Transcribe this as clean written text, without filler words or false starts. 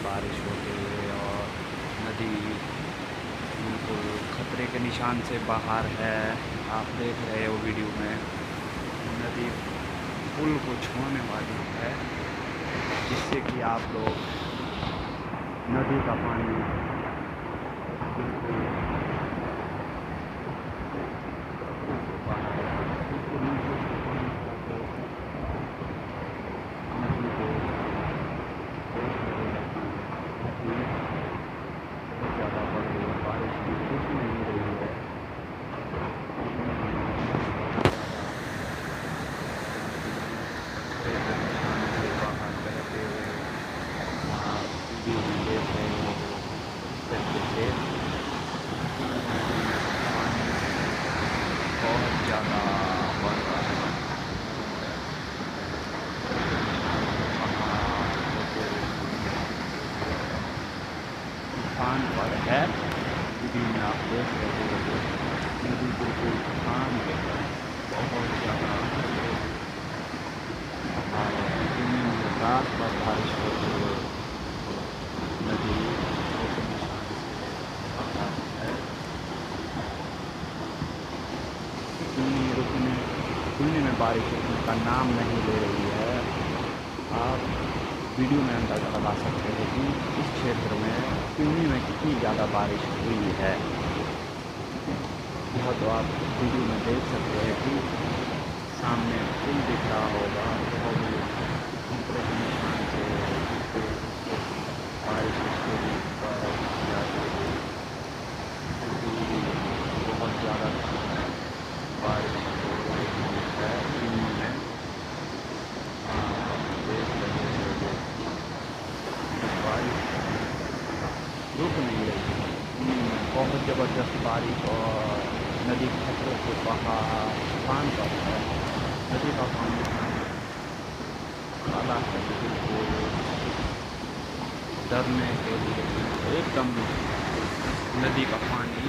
बारिश होते हुए और नदी बिल्कुल खतरे के निशान से बाहर है। आप देख रहे हो वीडियो में, नदी पुल को छूने वाली है, जिससे कि आप लोग नदी का पानी बिल्कुल बहुत ज़्यादा बढ़ रहा है। तूफान पर है नदी में, आप देख रहे हो नदी बिल्कुल तूफान के है, बहुत ज़्यादा रात पर बारिश होते हुए नदी खुलने में बारिश का नाम नहीं ले रही है। आप वीडियो में अंदाज़ा लगा सकते हैं कि इस क्षेत्र में पुणे में कितनी ज़्यादा बारिश हुई है। यह तो आप वीडियो में देख सकते हैं कि सामने पुल दिख रहा होगा, बहुत ही खतरे के निशान से बारिश उसके ऊपर जाती है। बहुत ज़्यादा बारिश हो रही है पुणे में, आप देख रहे हो बारिश रुक नहीं रही है। पुणे में बहुत ज़बरदस्त बारिश और नदी खतरे के बाहर तूफान पर है। नदी का पानी काला है, बिल्कुल डरने के लिए एकदम नदी का पानी